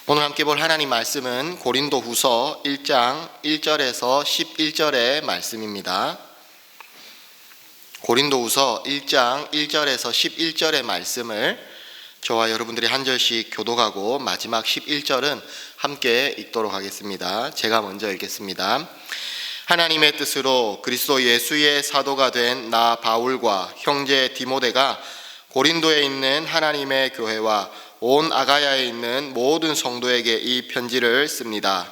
오늘 함께 볼 하나님 말씀은 고린도후서 1장 1절에서 11절의 말씀입니다. 고린도후서 1장 1절에서 11절의 말씀을 저와 여러분들이 한 절씩 교독하고 마지막 11절은 함께 읽도록 하겠습니다. 제가 먼저 읽겠습니다. 하나님의 뜻으로 그리스도 예수의 사도가 된 나 바울과 형제 디모데가 고린도에 있는 하나님의 교회와 온 아가야에 있는 모든 성도에게 이 편지를 씁니다.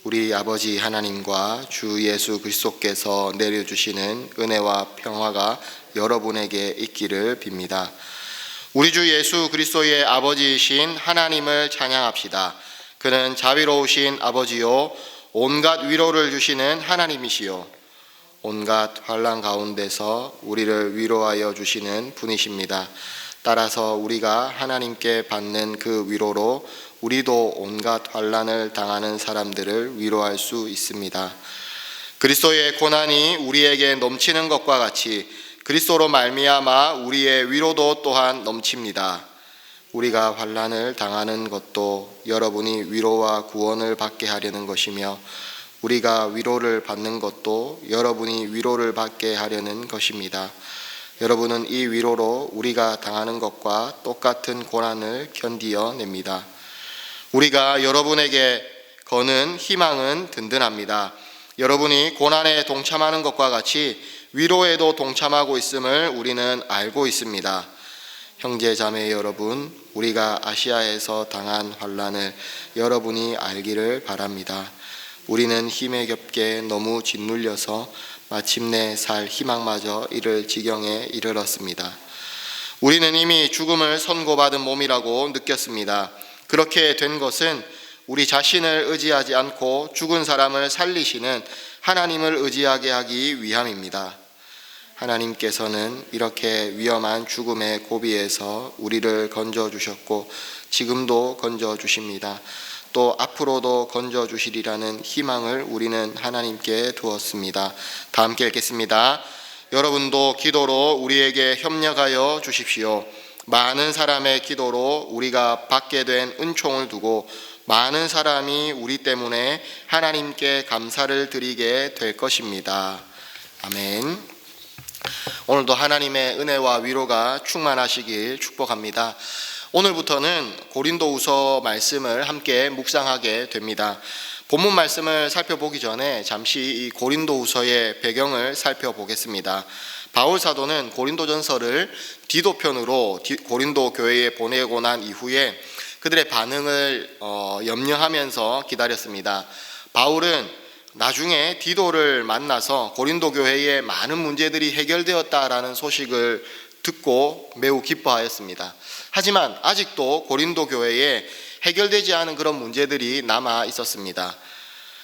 우리 아버지 하나님과 주 예수 그리스도께서 내려주시는 은혜와 평화가 여러분에게 있기를 빕니다. 우리 주 예수 그리스도의 아버지이신 하나님을 찬양합시다. 그는 자비로우신 아버지요 온갖 위로를 주시는 하나님이시요 온갖 환난 가운데서 우리를 위로하여 주시는 분이십니다. 따라서 우리가 하나님께 받는 그 위로로 우리도 온갖 환난을 당하는 사람들을 위로할 수 있습니다. 그리스도의 고난이 우리에게 넘치는 것과 같이 그리스도로 말미암아 우리의 위로도 또한 넘칩니다. 우리가 환난을 당하는 것도 여러분이 위로와 구원을 받게 하려는 것이며 우리가 위로를 받는 것도 여러분이 위로를 받게 하려는 것입니다. 여러분은 이 위로로 우리가 당하는 것과 똑같은 고난을 견디어냅니다. 우리가 여러분에게 거는 희망은 든든합니다. 여러분이 고난에 동참하는 것과 같이 위로에도 동참하고 있음을 우리는 알고 있습니다. 형제 자매 여러분, 우리가 아시아에서 당한 환난을 여러분이 알기를 바랍니다. 우리는 힘에 겹게 너무 짓눌려서 마침내 살 희망마저 잃을 지경에 이르렀습니다. 우리는 이미 죽음을 선고받은 몸이라고 느꼈습니다. 그렇게 된 것은 우리 자신을 의지하지 않고 죽은 사람을 살리시는 하나님을 의지하게 하기 위함입니다. 하나님께서는 이렇게 위험한 죽음의 고비에서 우리를 건져주셨고 지금도 건져주십니다. 또 앞으로도 건져주시리라는 희망을 우리는 하나님께 두었습니다. 다 함께 읽겠습니다. 여러분도 기도로 우리에게 협력하여 주십시오. 많은 사람의 기도로 우리가 받게 된 은총을 두고 많은 사람이 우리 때문에 하나님께 감사를 드리게 될 것입니다. 아멘. 오늘도 하나님의 은혜와 위로가 충만하시길 축복합니다. 오늘부터는 고린도후서 말씀을 함께 묵상하게 됩니다. 본문 말씀을 살펴보기 전에 잠시 이 고린도후서의 배경을 살펴보겠습니다. 바울 사도는 고린도전서를 디도편으로 고린도 교회에 보내고 난 이후에 그들의 반응을 염려하면서 기다렸습니다. 바울은 나중에 디도를 만나서 고린도 교회의 많은 문제들이 해결되었다라는 소식을 듣고 매우 기뻐하였습니다. 하지만 아직도 고린도 교회에 해결되지 않은 그런 문제들이 남아 있었습니다.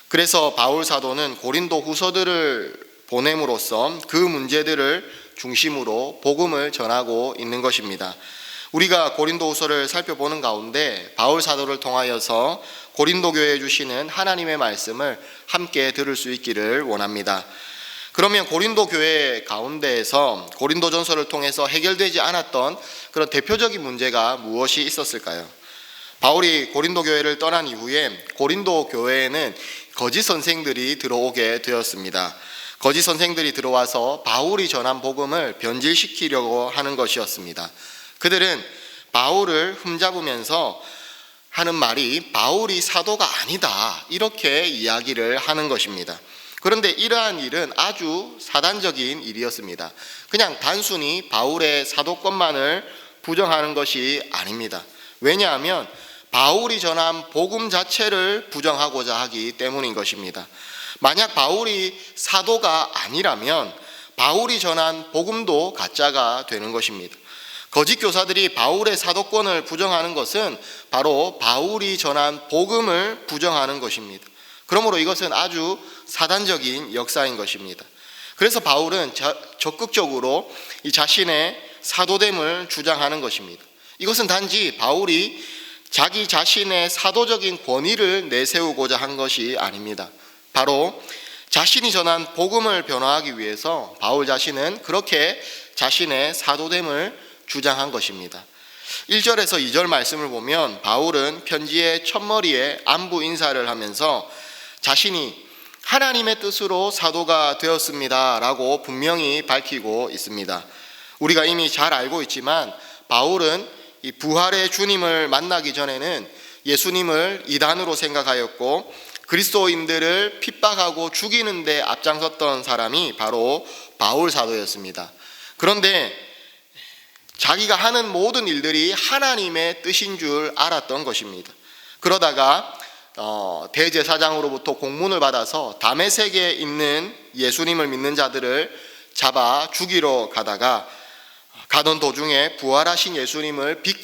그래서 바울 사도는 고린도 후서들을 보냄으로써 그 문제들을 중심으로 복음을 전하고 있는 것입니다. 우리가 고린도 후서를 살펴보는 가운데 바울 사도를 통하여서 고린도 교회에 주시는 하나님의 말씀을 함께 들을 수 있기를 원합니다. 그러면 고린도 교회 가운데에서 고린도전서를 통해서 해결되지 않았던 그런 대표적인 문제가 무엇이 있었을까요? 바울이 고린도 교회를 떠난 이후에 고린도 교회에는 거짓 선생들이 들어오게 되었습니다. 거짓 선생들이 들어와서 바울이 전한 복음을 변질시키려고 하는 것이었습니다. 그들은 바울을 흠잡으면서 하는 말이 바울이 사도가 아니다 이렇게 이야기를 하는 것입니다. 그런데 이러한 일은 아주 사단적인 일이었습니다. 그냥 단순히 바울의 사도권만을 부정하는 것이 아닙니다. 왜냐하면 바울이 전한 복음 자체를 부정하고자 하기 때문인 것입니다. 만약 바울이 사도가 아니라면 바울이 전한 복음도 가짜가 되는 것입니다. 거짓 교사들이 바울의 사도권을 부정하는 것은 바로 바울이 전한 복음을 부정하는 것입니다. 그러므로 이것은 아주 사단적인 역사인 것입니다. 그래서 바울은 적극적으로 이 자신의 사도됨을 주장하는 것입니다. 이것은 단지 바울이 자기 자신의 사도적인 권위를 내세우고자 한 것이 아닙니다. 바로 자신이 전한 복음을 변화하기 위해서 바울 자신은 그렇게 자신의 사도됨을 주장한 것입니다. 1절에서 2절 말씀을 보면 바울은 편지의 첫머리에 안부 인사를 하면서 자신이 하나님의 뜻으로 사도가 되었습니다 라고 분명히 밝히고 있습니다. 우리가 이미 잘 알고 있지만 바울은 이 부활의 주님을 만나기 전에는 예수님을 이단으로 생각하였고 그리스도인들을 핍박하고 죽이는 데 앞장섰던 사람이 바로 바울 사도였습니다. 그런데 자기가 하는 모든 일들이 하나님의 뜻인 줄 알았던 것입니다. 그러다가 대제사장으로부터 공문을 받아서 다메섹에 있는 예수님을 믿는 자들을 잡아 죽이러 가던 도중에 부활하신 예수님을 빛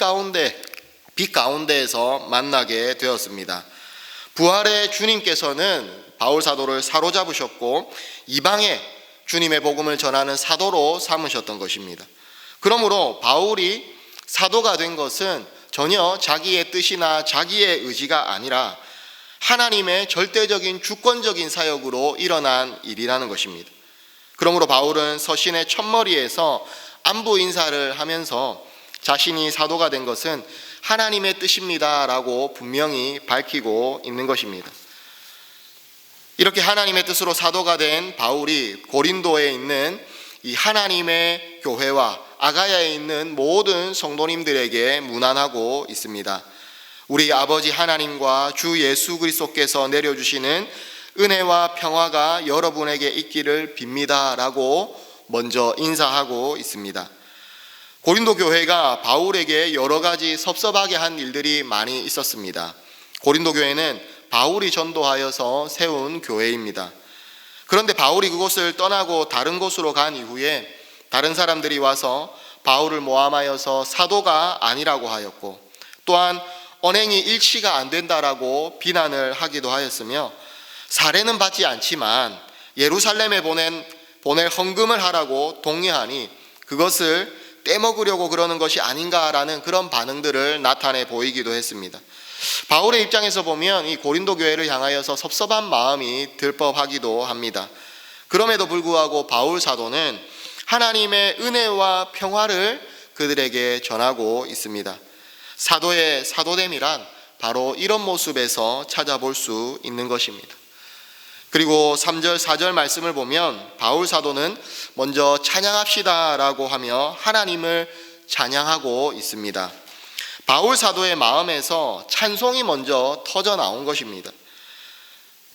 가운데에서 만나게 되었습니다. 부활의 주님께서는 바울 사도를 사로잡으셨고 이방에 주님의 복음을 전하는 사도로 삼으셨던 것입니다. 그러므로 바울이 사도가 된 것은 전혀 자기의 뜻이나 자기의 의지가 아니라 하나님의 절대적인 주권적인 사역으로 일어난 일이라는 것입니다. 그러므로 바울은 서신의 첫머리에서 안부 인사를 하면서 자신이 사도가 된 것은 하나님의 뜻입니다 라고 분명히 밝히고 있는 것입니다. 이렇게 하나님의 뜻으로 사도가 된 바울이 고린도에 있는 이 하나님의 교회와 아가야에 있는 모든 성도님들에게 문안하고 있습니다. 우리 아버지 하나님과 주 예수 그리스도께서 내려주시는 은혜와 평화가 여러분에게 있기를 빕니다 라고 먼저 인사하고 있습니다. 고린도 교회가 바울에게 여러 가지 섭섭하게 한 일들이 많이 있었습니다. 고린도 교회는 바울이 전도하여서 세운 교회입니다. 그런데 바울이 그곳을 떠나고 다른 곳으로 간 이후에 다른 사람들이 와서 바울을 모함하여서 사도가 아니라고 하였고 또한 언행이 일치가 안 된다라고 비난을 하기도 하였으며 살해는 받지 않지만 예루살렘에 보낼 헌금을 하라고 독려하니 그것을 떼먹으려고 그러는 것이 아닌가라는 그런 반응들을 나타내 보이기도 했습니다. 바울의 입장에서 보면 이 고린도 교회를 향하여서 섭섭한 마음이 들 법하기도 합니다. 그럼에도 불구하고 바울 사도는 하나님의 은혜와 평화를 그들에게 전하고 있습니다. 사도의 사도됨이란 바로 이런 모습에서 찾아볼 수 있는 것입니다. 그리고 3절 4절 말씀을 보면 바울 사도는 먼저 찬양합시다 라고 하며 하나님을 찬양하고 있습니다. 바울 사도의 마음에서 찬송이 먼저 터져 나온 것입니다.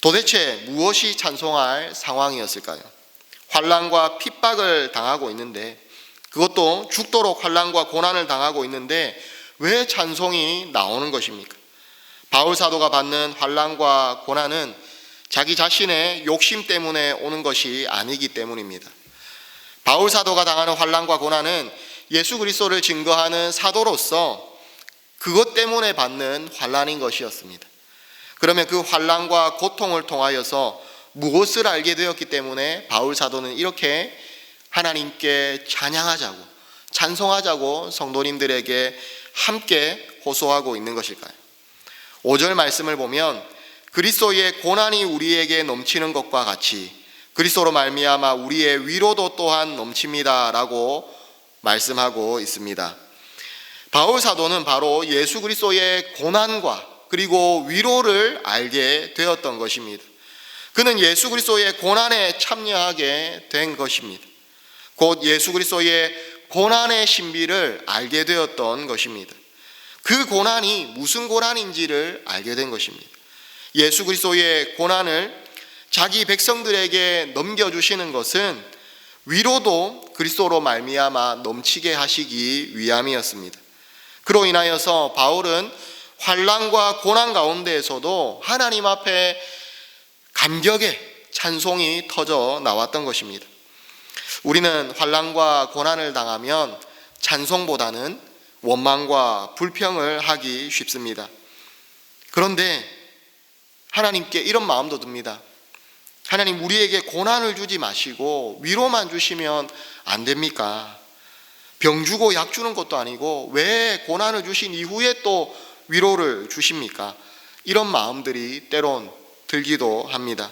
도대체 무엇이 찬송할 상황이었을까요? 환난과 핍박을 당하고 있는데 그것도 죽도록 환난과 고난을 당하고 있는데 왜 찬송이 나오는 것입니까? 바울 사도가 받는 환난과 고난은 자기 자신의 욕심 때문에 오는 것이 아니기 때문입니다. 바울 사도가 당하는 환난과 고난은 예수 그리스도를 증거하는 사도로서 그것 때문에 받는 환난인 것이었습니다. 그러면 그 환난과 고통을 통하여서 무엇을 알게 되었기 때문에 바울 사도는 이렇게 하나님께 찬양하자고 찬송하자고 성도님들에게 함께 호소하고 있는 것일까요? 5절 말씀을 보면 그리스도의 고난이 우리에게 넘치는 것과 같이 그리스도로 말미암아 우리의 위로도 또한 넘칩니다 라고 말씀하고 있습니다. 바울 사도는 바로 예수 그리스도의 고난과 그리고 위로를 알게 되었던 것입니다. 그는 예수 그리스도의 고난에 참여하게 된 것입니다. 곧 예수 그리스도의 고난의 신비를 알게 되었던 것입니다. 그 고난이 무슨 고난인지를 알게 된 것입니다. 예수 그리스도의 고난을 자기 백성들에게 넘겨주시는 것은 위로도 그리스도로 말미암아 넘치게 하시기 위함이었습니다. 그로 인하여서 바울은 환난과 고난 가운데에서도 하나님 앞에 감격의 찬송이 터져 나왔던 것입니다. 우리는 환난과 고난을 당하면 찬송보다는 원망과 불평을 하기 쉽습니다. 그런데 하나님께 이런 마음도 듭니다. 하나님, 우리에게 고난을 주지 마시고 위로만 주시면 안 됩니까? 병 주고 약 주는 것도 아니고 왜 고난을 주신 이후에 또 위로를 주십니까? 이런 마음들이 때론 들기도 합니다.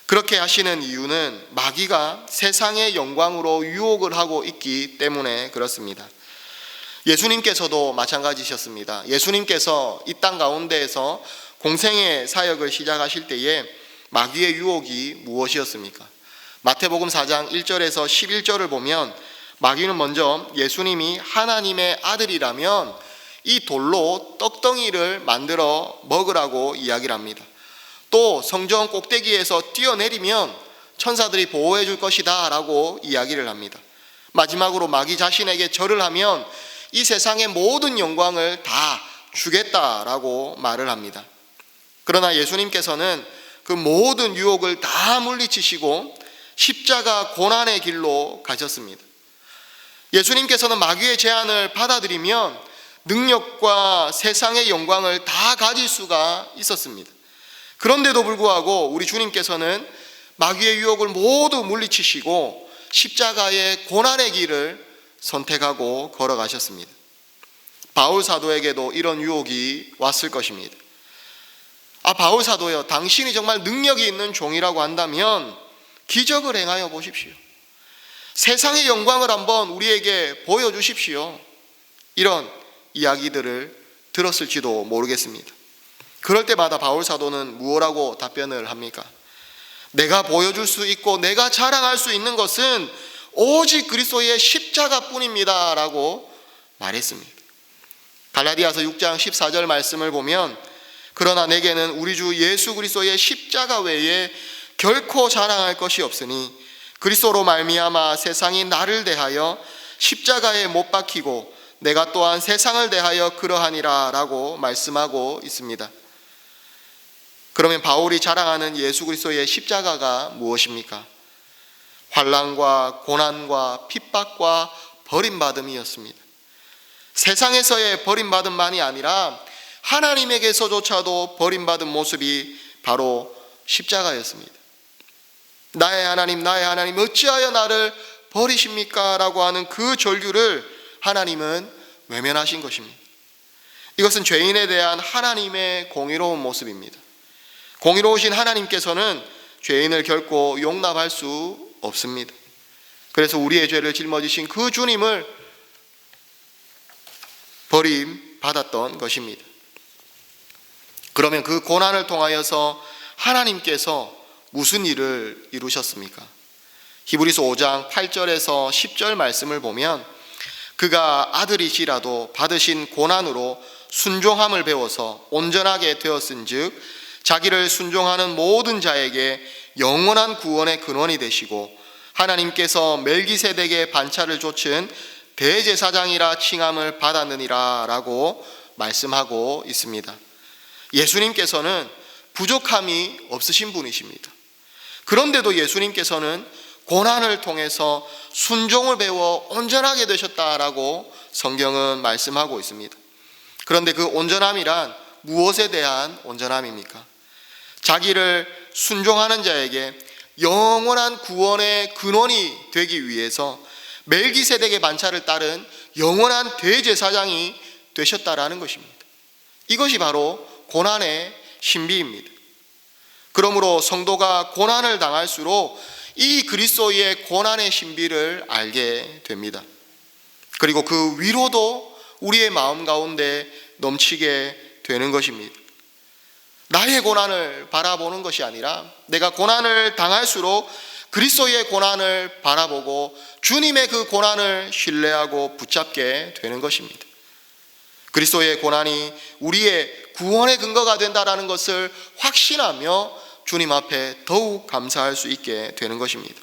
그렇게 하시는 이유는 마귀가 세상의 영광으로 유혹을 하고 있기 때문에 그렇습니다. 예수님께서도 마찬가지셨습니다. 예수님께서 이 땅 가운데에서 공생의 사역을 시작하실 때에 마귀의 유혹이 무엇이었습니까? 마태복음 4장 1절에서 11절을 보면 마귀는 먼저 예수님이 하나님의 아들이라면 이 돌로 떡덩이를 만들어 먹으라고 이야기를 합니다. 또 성전 꼭대기에서 뛰어내리면 천사들이 보호해 줄 것이다 라고 이야기를 합니다. 마지막으로 마귀 자신에게 절을 하면 이 세상의 모든 영광을 다 주겠다라고 말을 합니다. 그러나 예수님께서는 그 모든 유혹을 다 물리치시고 십자가 고난의 길로 가셨습니다. 예수님께서는 마귀의 제안을 받아들이면 능력과 세상의 영광을 다 가질 수가 있었습니다. 그런데도 불구하고 우리 주님께서는 마귀의 유혹을 모두 물리치시고 십자가의 고난의 길을 선택하고 걸어가셨습니다. 바울 사도에게도 이런 유혹이 왔을 것입니다. 바울 사도요, 당신이 정말 능력이 있는 종이라고 한다면 기적을 행하여 보십시오. 세상의 영광을 한번 우리에게 보여주십시오. 이런 이야기들을 들었을지도 모르겠습니다. 그럴 때마다 바울 사도는 무엇라고 답변을 합니까? 내가 보여줄 수 있고 내가 자랑할 수 있는 것은 오직 그리스도의 십자가뿐입니다 라고 말했습니다. 갈라디아서 6장 14절 말씀을 보면 그러나 내게는 우리 주 예수 그리스도의 십자가 외에 결코 자랑할 것이 없으니 그리스도로 말미암아 세상이 나를 대하여 십자가에 못 박히고 내가 또한 세상을 대하여 그러하니라 라고 말씀하고 있습니다. 그러면 바울이 자랑하는 예수 그리스도의 십자가가 무엇입니까? 환난과 고난과 핍박과 버림받음이었습니다. 세상에서의 버림받음만이 아니라 하나님에게서조차도 버림받은 모습이 바로 십자가였습니다. 나의 하나님 어찌하여 나를 버리십니까? 라고 하는 그 절규를 하나님은 외면하신 것입니다. 이것은 죄인에 대한 하나님의 공의로운 모습입니다. 공의로우신 하나님께서는 죄인을 결코 용납할 수 없습니다. 그래서 우리의 죄를 짊어지신 그 주님을 버림받았던 것입니다. 그러면 그 고난을 통하여서 하나님께서 무슨 일을 이루셨습니까? 히브리서 5장 8절에서 10절 말씀을 보면 그가 아들이시라도 받으신 고난으로 순종함을 배워서 온전하게 되었은즉 자기를 순종하는 모든 자에게 영원한 구원의 근원이 되시고 하나님께서 멜기세덱의 반차를 좇은 대제사장이라 칭함을 받았느니라 라고 말씀하고 있습니다. 예수님께서는 부족함이 없으신 분이십니다. 그런데도 예수님께서는 고난을 통해서 순종을 배워 온전하게 되셨다라고 성경은 말씀하고 있습니다. 그런데 그 온전함이란 무엇에 대한 온전함입니까? 자기를 순종하는 자에게 영원한 구원의 근원이 되기 위해서 멜기세덱의 반차를 따른 영원한 대제사장이 되셨다라는 것입니다. 이것이 바로 고난의 신비입니다. 그러므로 성도가 고난을 당할수록 이 그리스도의 고난의 신비를 알게 됩니다. 그리고 그 위로도 우리의 마음 가운데 넘치게 되는 것입니다. 나의 고난을 바라보는 것이 아니라 내가 고난을 당할수록 그리스도의 고난을 바라보고 주님의 그 고난을 신뢰하고 붙잡게 되는 것입니다. 그리스도의 고난이 우리의 구원의 근거가 된다라는 것을 확신하며 주님 앞에 더욱 감사할 수 있게 되는 것입니다.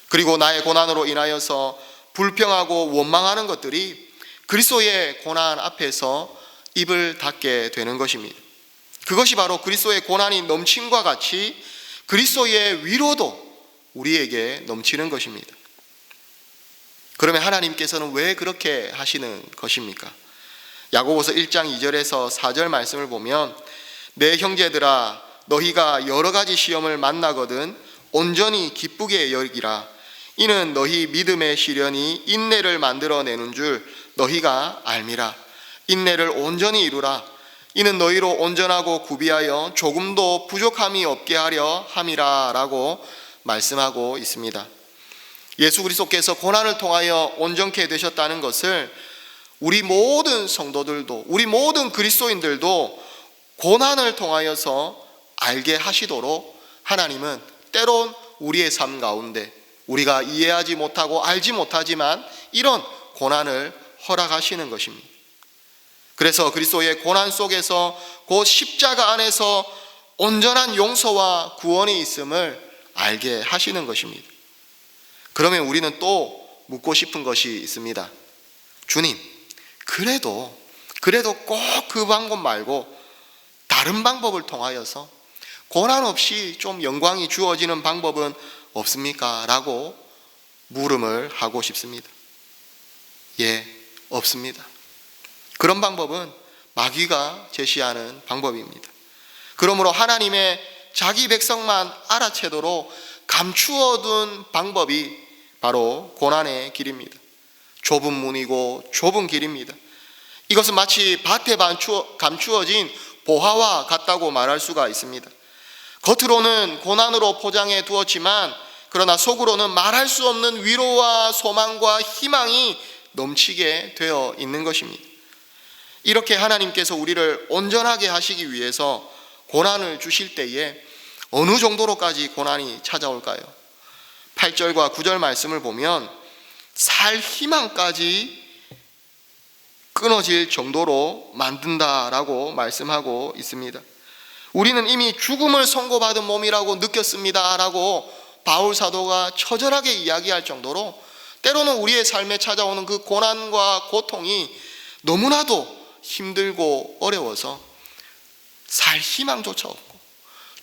그리고 나의 고난으로 인하여서 불평하고 원망하는 것들이 그리스도의 고난 앞에서 입을 닫게 되는 것입니다. 그것이 바로 그리스도의 고난이 넘침과 같이 그리스도의 위로도 우리에게 넘치는 것입니다. 그러면 하나님께서는 왜 그렇게 하시는 것입니까? 야고보서 1장 2절에서 4절 말씀을 보면 내 형제들아 너희가 여러 가지 시험을 만나거든 온전히 기쁘게 여기라. 이는 너희 믿음의 시련이 인내를 만들어내는 줄 너희가 알미라. 인내를 온전히 이루라. 이는 너희로 온전하고 구비하여 조금도 부족함이 없게 하려 함이라 라고 말씀하고 있습니다. 예수 그리스도께서 고난을 통하여 온전케 되셨다는 것을 우리 모든 성도들도, 우리 모든 그리스도인들도 고난을 통하여서 알게 하시도록 하나님은 때론 우리의 삶 가운데 우리가 이해하지 못하고 알지 못하지만 이런 고난을 허락하시는 것입니다. 그래서 그리스도의 고난 속에서 그 십자가 안에서 온전한 용서와 구원이 있음을 알게 하시는 것입니다. 그러면 우리는 또 묻고 싶은 것이 있습니다. 주님, 그래도 꼭 그 방법 말고 다른 방법을 통하여서 고난 없이 좀 영광이 주어지는 방법은 없습니까? 라고 물음을 하고 싶습니다. 예, 없습니다. 그런 방법은 마귀가 제시하는 방법입니다. 그러므로 하나님의 자기 백성만 알아채도록 감추어둔 방법이 바로 고난의 길입니다. 좁은 문이고 좁은 길입니다. 이것은 마치 밭에 감추어진 보화와 같다고 말할 수가 있습니다. 겉으로는 고난으로 포장해 두었지만 그러나 속으로는 말할 수 없는 위로와 소망과 희망이 넘치게 되어 있는 것입니다. 이렇게 하나님께서 우리를 온전하게 하시기 위해서 고난을 주실 때에 어느 정도로까지 고난이 찾아올까요? 8절과 9절 말씀을 보면 살 희망까지 끊어질 정도로 만든다라고 말씀하고 있습니다. 우리는 이미 죽음을 선고받은 몸이라고 느꼈습니다 라고 바울 사도가 처절하게 이야기할 정도로 때로는 우리의 삶에 찾아오는 그 고난과 고통이 너무나도 힘들고 어려워서 살 희망조차 없고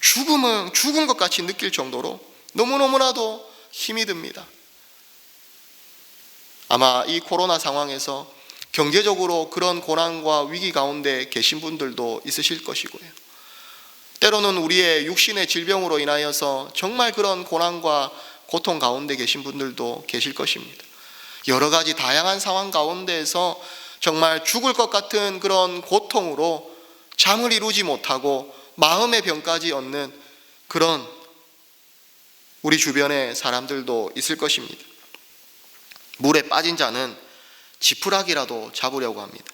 죽은 것 같이 느낄 정도로 너무너무나도 힘이 듭니다. 아마 이 코로나 상황에서 경제적으로 그런 고난과 위기 가운데 계신 분들도 있으실 것이고요. 때로는 우리의 육신의 질병으로 인하여서 정말 그런 고난과 고통 가운데 계신 분들도 계실 것입니다. 여러 가지 다양한 상황 가운데에서 정말 죽을 것 같은 그런 고통으로 잠을 이루지 못하고 마음의 병까지 얻는 그런 우리 주변의 사람들도 있을 것입니다. 물에 빠진 자는 지푸라기라도 잡으려고 합니다.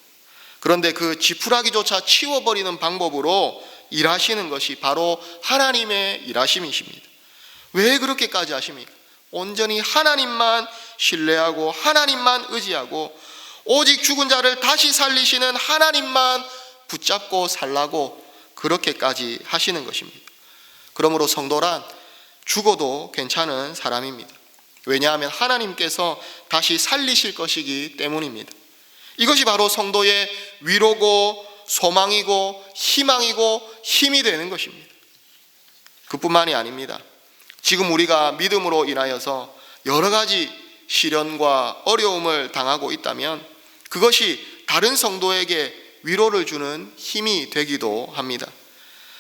그런데 그 지푸라기조차 치워버리는 방법으로 일하시는 것이 바로 하나님의 일하심이십니다. 왜 그렇게까지 하십니까? 온전히 하나님만 신뢰하고 하나님만 의지하고 오직 죽은 자를 다시 살리시는 하나님만 붙잡고 살라고 그렇게까지 하시는 것입니다. 그러므로 성도란 죽어도 괜찮은 사람입니다. 왜냐하면 하나님께서 다시 살리실 것이기 때문입니다. 이것이 바로 성도의 위로고 소망이고 희망이고 힘이 되는 것입니다. 그뿐만이 아닙니다. 지금 우리가 믿음으로 인하여서 여러 가지 시련과 어려움을 당하고 있다면 그것이 다른 성도에게 위로를 주는 힘이 되기도 합니다.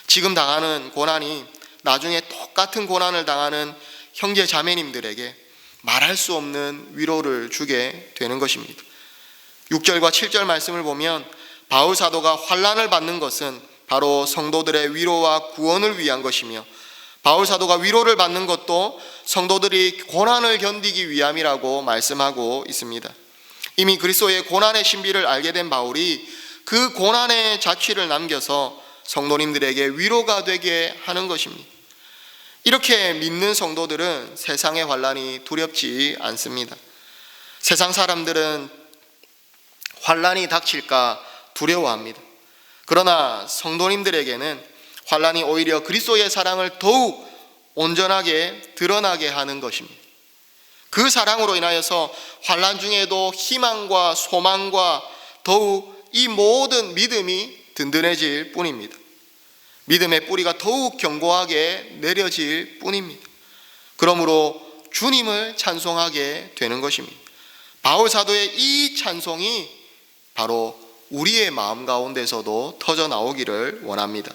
지금 당하는 고난이 나중에 똑같은 고난을 당하는 형제 자매님들에게 말할 수 없는 위로를 주게 되는 것입니다. 6절과 7절 말씀을 보면 바울 사도가 환난을 받는 것은 바로 성도들의 위로와 구원을 위한 것이며 바울 사도가 위로를 받는 것도 성도들이 고난을 견디기 위함이라고 말씀하고 있습니다. 이미 그리스도의 고난의 신비를 알게 된 바울이 그 고난의 자취를 남겨서 성도님들에게 위로가 되게 하는 것입니다. 이렇게 믿는 성도들은 세상의 환난이 두렵지 않습니다. 세상 사람들은 환난이 닥칠까 두려워합니다. 그러나 성도님들에게는 환난이 오히려 그리스도의 사랑을 더욱 온전하게 드러나게 하는 것입니다. 그 사랑으로 인하여서 환난 중에도 희망과 소망과 더욱 이 모든 믿음이 든든해질 뿐입니다. 믿음의 뿌리가 더욱 견고하게 내려질 뿐입니다. 그러므로 주님을 찬송하게 되는 것입니다. 바울 사도의 이 찬송이 바로 우리의 마음 가운데서도 터져 나오기를 원합니다.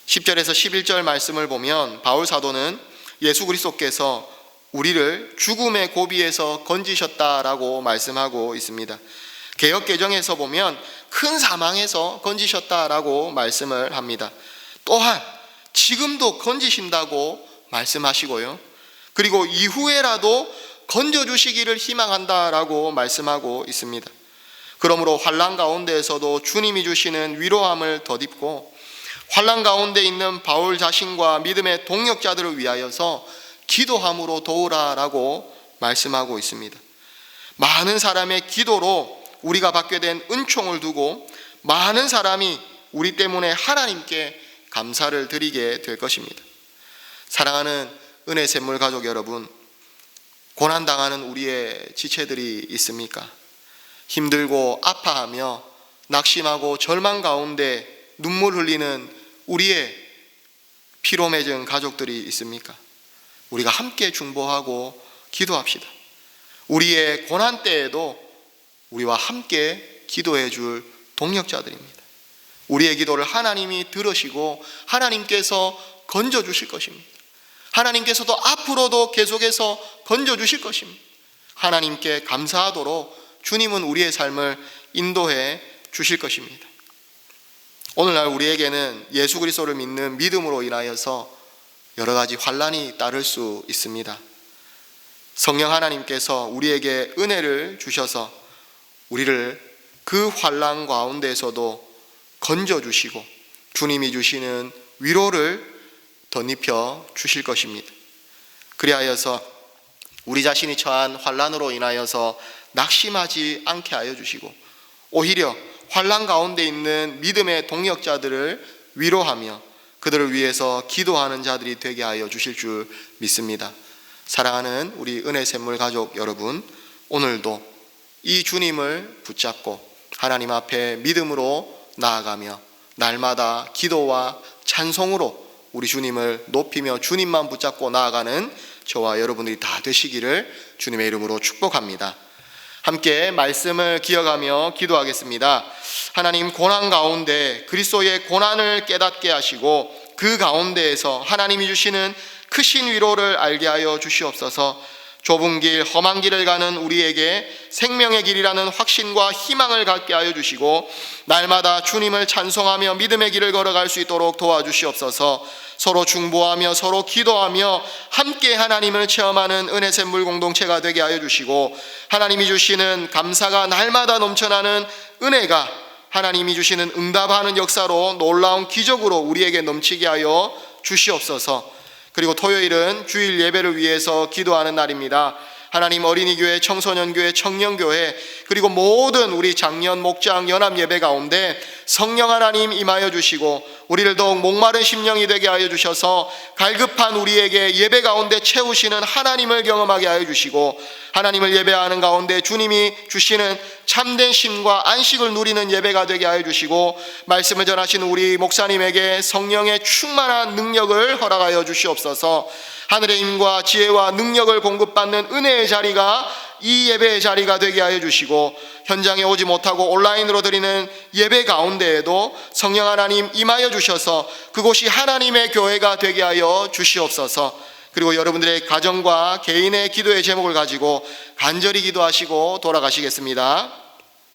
10절에서 11절 말씀을 보면 바울 사도는 예수 그리스도께서 우리를 죽음의 고비에서 건지셨다라고 말씀하고 있습니다. 개역 개정에서 보면 큰 사망에서 건지셨다라고 말씀을 합니다. 또한 지금도 건지신다고 말씀하시고요. 그리고 이후에라도 건져주시기를 희망한다라고 말씀하고 있습니다. 그러므로 환난 가운데에서도 주님이 주시는 위로함을 덧입고 환난 가운데 있는 바울 자신과 믿음의 동역자들을 위하여서 기도함으로 도우라라고 말씀하고 있습니다. 많은 사람의 기도로 우리가 받게 된 은총을 두고 많은 사람이 우리 때문에 하나님께 감사를 드리게 될 것입니다. 사랑하는 은혜 샘물 가족 여러분, 고난당하는 우리의 지체들이 있습니까? 힘들고 아파하며 낙심하고 절망 가운데 눈물 흘리는 우리의 피로 맺은 가족들이 있습니까? 우리가 함께 중보하고 기도합시다. 우리의 고난 때에도 우리와 함께 기도해 줄 동력자들입니다. 우리의 기도를 하나님이 들으시고 하나님께서 건져 주실 것입니다. 하나님께서도 앞으로도 계속해서 건져 주실 것입니다. 하나님께 감사하도록 주님은 우리의 삶을 인도해 주실 것입니다. 오늘날 우리에게는 예수 그리스도를 믿는 믿음으로 인하여서 여러 가지 환난이 따를 수 있습니다. 성령 하나님께서 우리에게 은혜를 주셔서 우리를 그 환난 가운데에서도 건져주시고 주님이 주시는 위로를 덧입혀 주실 것입니다. 그리하여서 우리 자신이 처한 환난으로 인하여서 낙심하지 않게 하여 주시고 오히려 환난 가운데 있는 믿음의 동역자들을 위로하며 그들을 위해서 기도하는 자들이 되게 하여 주실 줄 믿습니다. 사랑하는 우리 은혜 샘물 가족 여러분, 오늘도 이 주님을 붙잡고 하나님 앞에 믿음으로 나아가며 날마다 기도와 찬송으로 우리 주님을 높이며 주님만 붙잡고 나아가는 저와 여러분들이 다 되시기를 주님의 이름으로 축복합니다. 함께 말씀을 기억하며 기도하겠습니다. 하나님, 고난 가운데 그리스도의 고난을 깨닫게 하시고 그 가운데에서 하나님이 주시는 크신 위로를 알게 하여 주시옵소서. 좁은 길, 험한 길을 가는 우리에게 생명의 길이라는 확신과 희망을 갖게 하여 주시고 날마다 주님을 찬송하며 믿음의 길을 걸어갈 수 있도록 도와주시옵소서. 서로 중보하며 서로 기도하며 함께 하나님을 체험하는 은혜 샘물 공동체가 되게 하여 주시고 하나님이 주시는 감사가 날마다 넘쳐나는 은혜가 하나님이 주시는 응답하는 역사로 놀라운 기적으로 우리에게 넘치게 하여 주시옵소서. 그리고 토요일은 주일 예배를 위해서 기도하는 날입니다. 하나님, 어린이교회, 청소년교회, 청년교회 그리고 모든 우리 장년, 목장, 연합 예배 가운데 성령 하나님 임하여 주시고 우리를 더욱 목마른 심령이 되게 하여 주셔서 갈급한 우리에게 예배 가운데 채우시는 하나님을 경험하게 하여 주시고 하나님을 예배하는 가운데 주님이 주시는 참된 쉼과 안식을 누리는 예배가 되게 하여 주시고 말씀을 전하시는 우리 목사님에게 성령의 충만한 능력을 허락하여 주시옵소서. 하늘의 힘과 지혜와 능력을 공급받는 은혜의 자리가 이 예배의 자리가 되게 하여 주시고 현장에 오지 못하고 온라인으로 드리는 예배 가운데에도 성령 하나님 임하여 주셔서 그곳이 하나님의 교회가 되게 하여 주시옵소서. 그리고 여러분들의 가정과 개인의 기도의 제목을 가지고 간절히 기도하시고 돌아가시겠습니다.